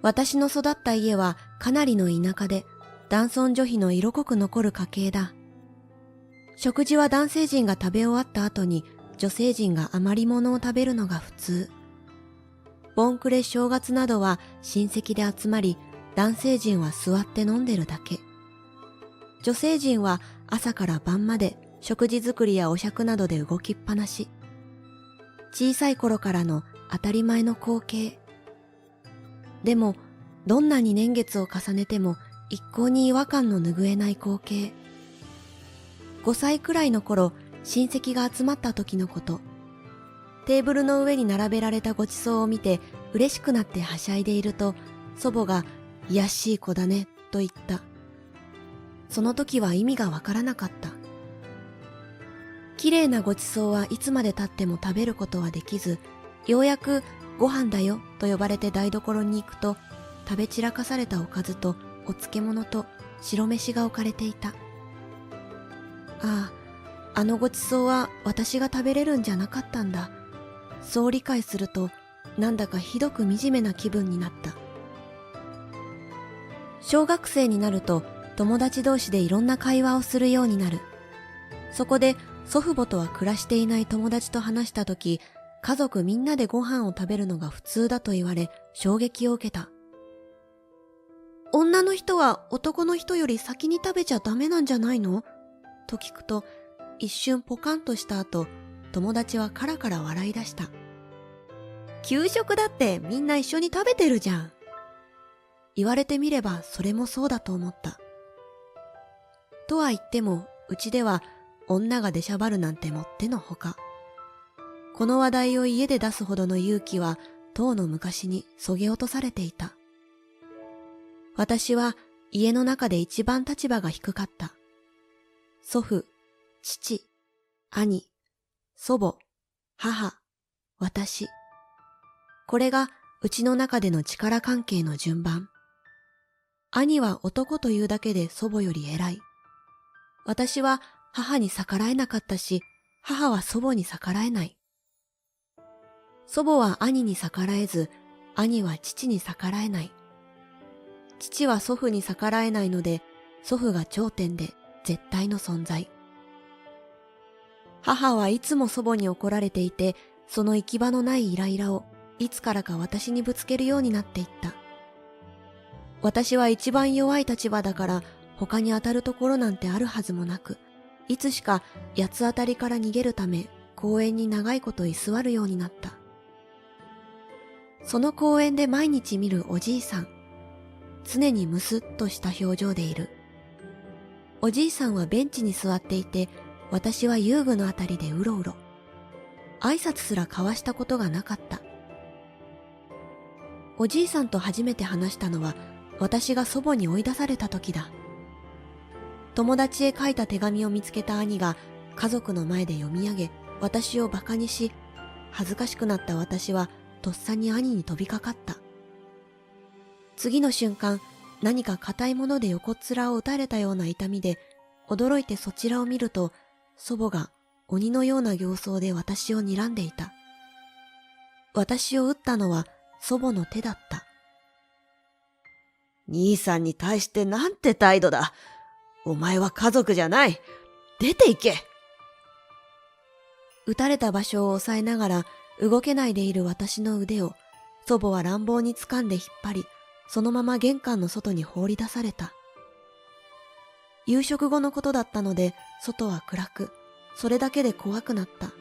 私の育った家はかなりの田舎で、男尊女卑の色濃く残る家系だ。食事は男性陣が食べ終わった後に女性陣が余り物を食べるのが普通。ボンクレ正月などは親戚で集まり、男性陣は座って飲んでるだけ。女性陣は朝から晩まで食事作りやお酌などで動きっぱなし。小さい頃からの当たり前の光景。でも、どんなに年月を重ねても一向に違和感の拭えない光景。5歳くらいの頃、親戚が集まった時のこと。テーブルの上に並べられたごちそうを見て嬉しくなってはしゃいでいると、祖母が「いやしい子だね」と言った。その時は意味がわからなかった。綺麗なごちそうはいつまで経っても食べることはできず、ようやくご飯だよと呼ばれて台所に行くと、食べ散らかされたおかずとお漬物と白飯が置かれていた。ああ、あのごちそうは私が食べれるんじゃなかったんだ。そう理解すると、なんだかひどく惨めな気分になった。小学生になると友達同士でいろんな会話をするようになる。そこで祖父母とは暮らしていない友達と話したとき、家族みんなでご飯を食べるのが普通だと言われ衝撃を受けた。女の人は男の人より先に食べちゃダメなんじゃないの？と聞くと一瞬ポカンとした後、友達はカラカラ笑い出した。給食だってみんな一緒に食べてるじゃん。言われてみればそれもそうだと思った。とは言ってもうちでは女が出しゃばるなんてもってのほか。この話題を家で出すほどの勇気はとうの昔にそげ落とされていた。私は家の中で一番立場が低かった。祖父、父、兄、祖母、母、私。これがうちの中での力関係の順番。兄は男というだけで祖母より偉い。私は母に逆らえなかったし、母は祖母に逆らえない。祖母は兄に逆らえず、兄は父に逆らえない。父は祖父に逆らえないので、祖父が頂点で絶対の存在。母はいつも祖母に怒られていて、その行き場のないイライラをいつからか私にぶつけるようになっていった。私は一番弱い立場だから他に当たるところなんてあるはずもなく、いつしか八つ当たりから逃げるため公園に長いこと居座るようになった。その公園で毎日見るおじいさん、常にむすっとした表情でいる。おじいさんはベンチに座っていて、私は遊具のあたりでうろうろ。挨拶すら交わしたことがなかった。おじいさんと初めて話したのは、私が祖母に追い出された時だ。友達へ書いた手紙を見つけた兄が家族の前で読み上げ、私を馬鹿にし、恥ずかしくなった私はとっさに兄に飛びかかった。次の瞬間、何か硬いもので横っ面を打たれたような痛みで、驚いてそちらを見ると、祖母が鬼のような形相で私を睨んでいた。私を撃ったのは祖母の手だった。兄さんに対してなんて態度だ。お前は家族じゃない。出て行け。撃たれた場所を押さえながら動けないでいる私の腕を祖母は乱暴に掴んで引っ張り、そのまま玄関の外に放り出された。夕食後のことだったので外は暗く、それだけで怖くなった。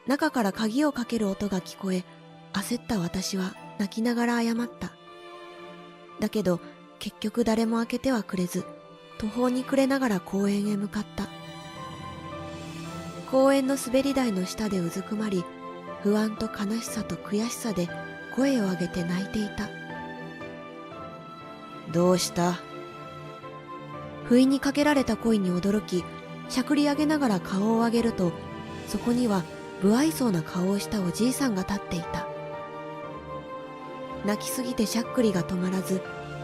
中から鍵をかける音が聞こえ、焦った私は泣きながら謝った。だけど結局誰も開けてはくれず、途方に暮れながら公園へ向かった。公園の滑り台の下でうずくまり、不安と悲しさと悔しさで声を上げて泣いていた。どうした？不意にかけられた声に驚き、しゃくり上げながら顔を上げると、そこには不愛想な顔をしたおじいさんが立っていた。泣きすぎてしゃっくりが止まらず、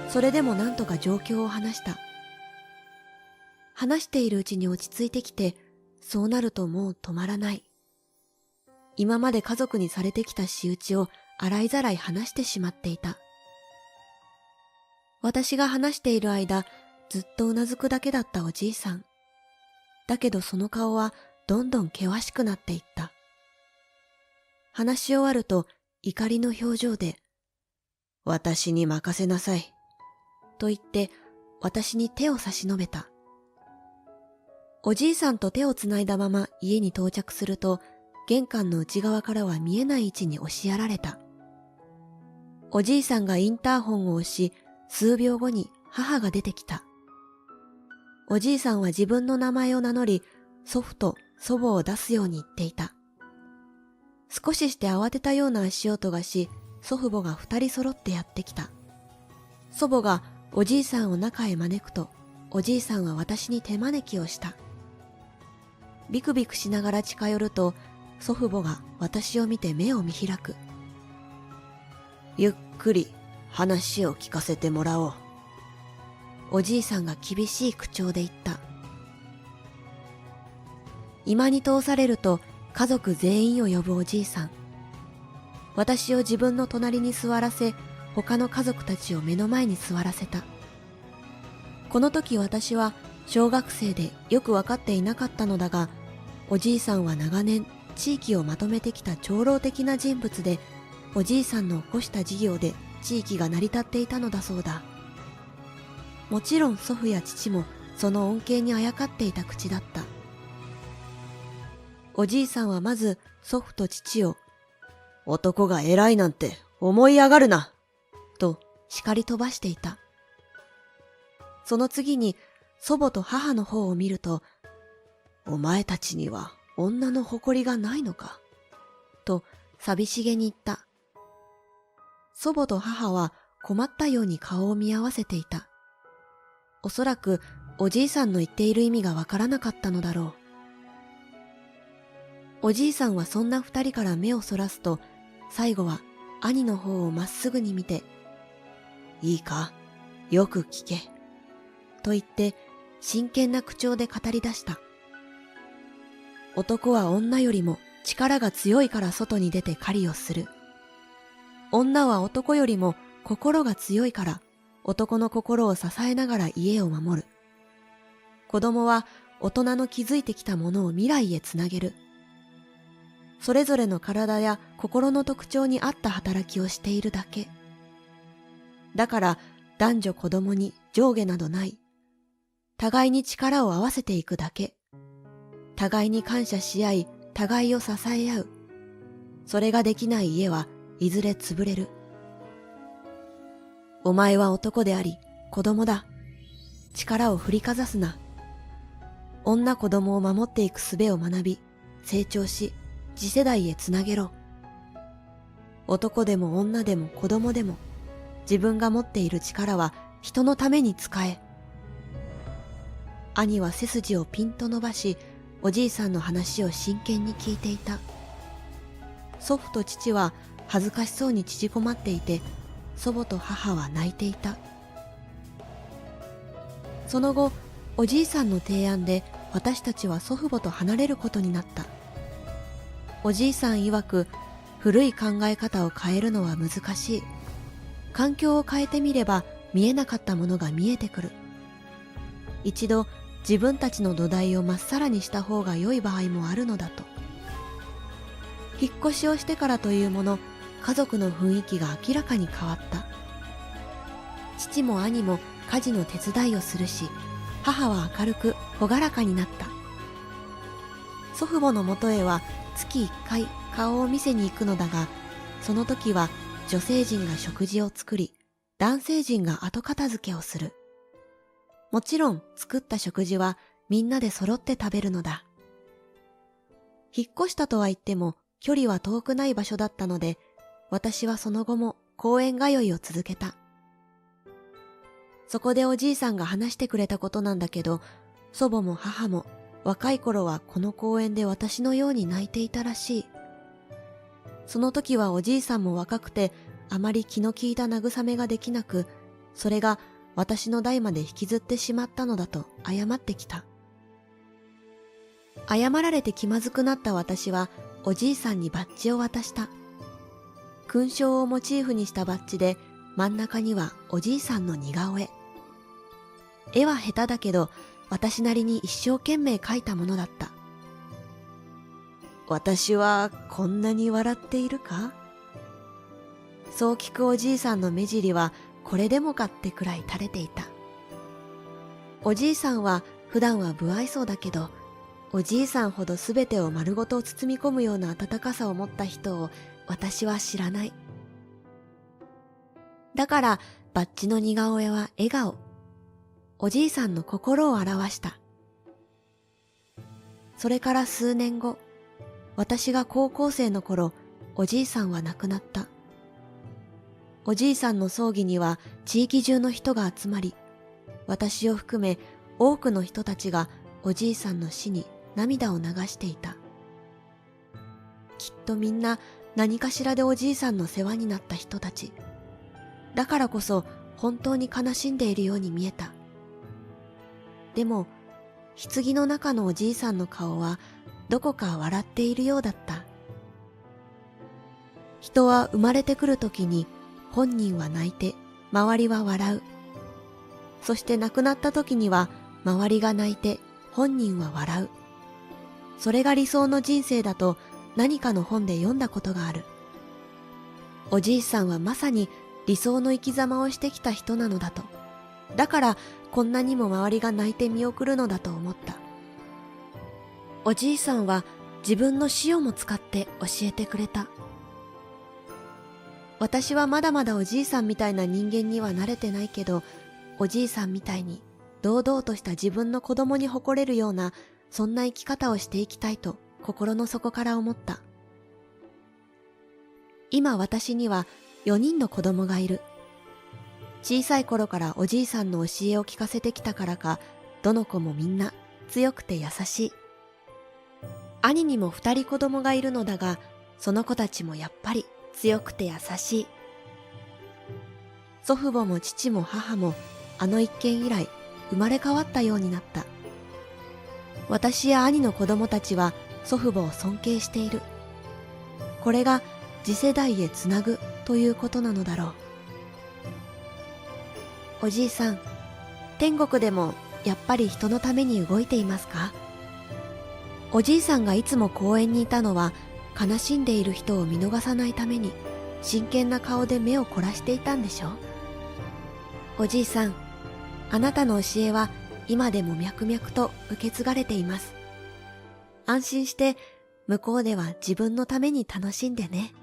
それでも何とか状況を話した。話しているうちに落ち着いてきて、そうなるともう止まらない。今まで家族にされてきた仕打ちを洗いざらい話してしまっていた。私が話している間、ずっとうなずくだけだったおじいさん。だけどその顔はどんどん険しくなっていった。話し終わると怒りの表情で、私に任せなさい。と言って私に手を差し伸べた。おじいさんと手をつないだまま家に到着すると、玄関の内側からは見えない位置に押しやられた。おじいさんがインターホンを押し、数秒後に母が出てきた。おじいさんは自分の名前を名乗り、祖父と祖母を出すように言っていた。少しして慌てたような足音がし、祖父母が2人揃ってやってきた。祖母がおじいさんを中へ招くと、おじいさんは私に手招きをした。ビクビクしながら近寄ると、祖父母が私を見て目を見開く。ゆっくり話を聞かせてもらおう。おじいさんが厳しい口調で言った。居間に通されると家族全員を呼ぶおじいさん。私を自分の隣に座らせ、他の家族たちを目の前に座らせた。この時私は小学生でよくわかっていなかったのだが、おじいさんは長年地域をまとめてきた長老的な人物で、おじいさんの起こした事業で地域が成り立っていたのだそうだ。もちろん祖父や父もその恩恵にあやかっていた口だった。おじいさんはまず祖父と父を、男が偉いなんて思い上がるな、と叱り飛ばしていた。その次に祖母と母の方を見ると、お前たちには女の誇りがないのか、と寂しげに言った。祖母と母は困ったように顔を見合わせていた。おそらくおじいさんの言っている意味がわからなかったのだろう。おじいさんはそんな二人から目をそらすと、最後は兄の方をまっすぐに見て、いいか、よく聞け、と言って真剣な口調で語り出した。男は女よりも力が強いから外に出て狩りをする。女は男よりも心が強いから男の心を支えながら家を守る。子供は大人の築いてきたものを未来へつなげる。それぞれの体や心の特徴に合った働きをしているだけ。だから男女子供に上下などない。互いに力を合わせていくだけ。互いに感謝し合い、互いを支え合う。それができない家はいずれ潰れる。お前は男であり、子供だ。力を振りかざすな。女子供を守っていく術を学び、成長し、次世代へつなげろ。男でも女でも子供でも、自分が持っている力は人のために使え。兄は背筋をピンと伸ばし、おじいさんの話を真剣に聞いていた。祖父と父は恥ずかしそうに縮こまっていて、祖母と母は泣いていた。その後、おじいさんの提案で私たちは祖父母と離れることになった。おじいさん曰く、古い考え方を変えるのは難しい。環境を変えてみれば見えなかったものが見えてくる。一度自分たちの土台をまっさらにした方が良い場合もあるのだと。引っ越しをしてからというもの、家族の雰囲気が明らかに変わった。父も兄も家事の手伝いをするし、母は明るく朗らかになった。祖父母のもとへは月1回顔を見せに行くのだが、その時は女性陣が食事を作り、男性陣が後片付けをする。もちろん作った食事はみんなで揃って食べるのだ。引っ越したとは言っても距離は遠くない場所だったので、私はその後も公園通いを続けた。そこでおじいさんが話してくれたことなんだけど、祖母も母も若い頃はこの公園で私のように泣いていたらしい。その時はおじいさんも若くてあまり気の利いた慰めができなく、それが私の代まで引きずってしまったのだと謝ってきた。謝られて気まずくなった私はおじいさんにバッジを渡した。勲章をモチーフにしたバッジで、真ん中にはおじいさんの似顔絵。絵は下手だけど、私なりに一生懸命描いたものだった。私はこんなに笑っているか？そう聞くおじいさんの目尻はこれでもかってくらい垂れていた。おじいさんは普段は不愛想だけど、おじいさんほどすべてを丸ごと包み込むような温かさを持った人を私は知らない。だからバッジの似顔絵は笑顔。おじいさんの心を表した。それから数年後、私が高校生の頃、おじいさんは亡くなった。おじいさんの葬儀には地域中の人が集まり、私を含め多くの人たちがおじいさんの死に涙を流していた。きっとみんな何かしらでおじいさんの世話になった人たち。だからこそ本当に悲しんでいるように見えた。でも、棺の中のおじいさんの顔はどこか笑っているようだった。人は生まれてくるときに本人は泣いて周りは笑う。そして亡くなった時には周りが泣いて本人は笑う。それが理想の人生だと何かの本で読んだことがある。おじいさんはまさに理想の生き様をしてきた人なのだと。だからこんなにも周りが泣いて見送るのだと思った。おじいさんは自分の死をも使って教えてくれた。私はまだまだおじいさんみたいな人間には慣れてないけど、おじいさんみたいに堂々とした自分の子供に誇れるような、そんな生き方をしていきたいと心の底から思った。今私には4人の子供がいる。小さい頃からおじいさんの教えを聞かせてきたからか、どの子もみんな強くて優しい。兄にも2人子供がいるのだが、その子たちもやっぱり強くて優しい。祖父母も父も母もあの一件以来生まれ変わったようになった。私や兄の子供たちは祖父母を尊敬している。これが次世代へつなぐということなのだろう。おじいさん、天国でもやっぱり人のために動いていますか？おじいさんがいつも公園にいたのは、悲しんでいる人を見逃さないために真剣な顔で目を凝らしていたんでしょう。おじいさん、あなたの教えは今でも脈々と受け継がれています。安心して向こうでは自分のために楽しんでね。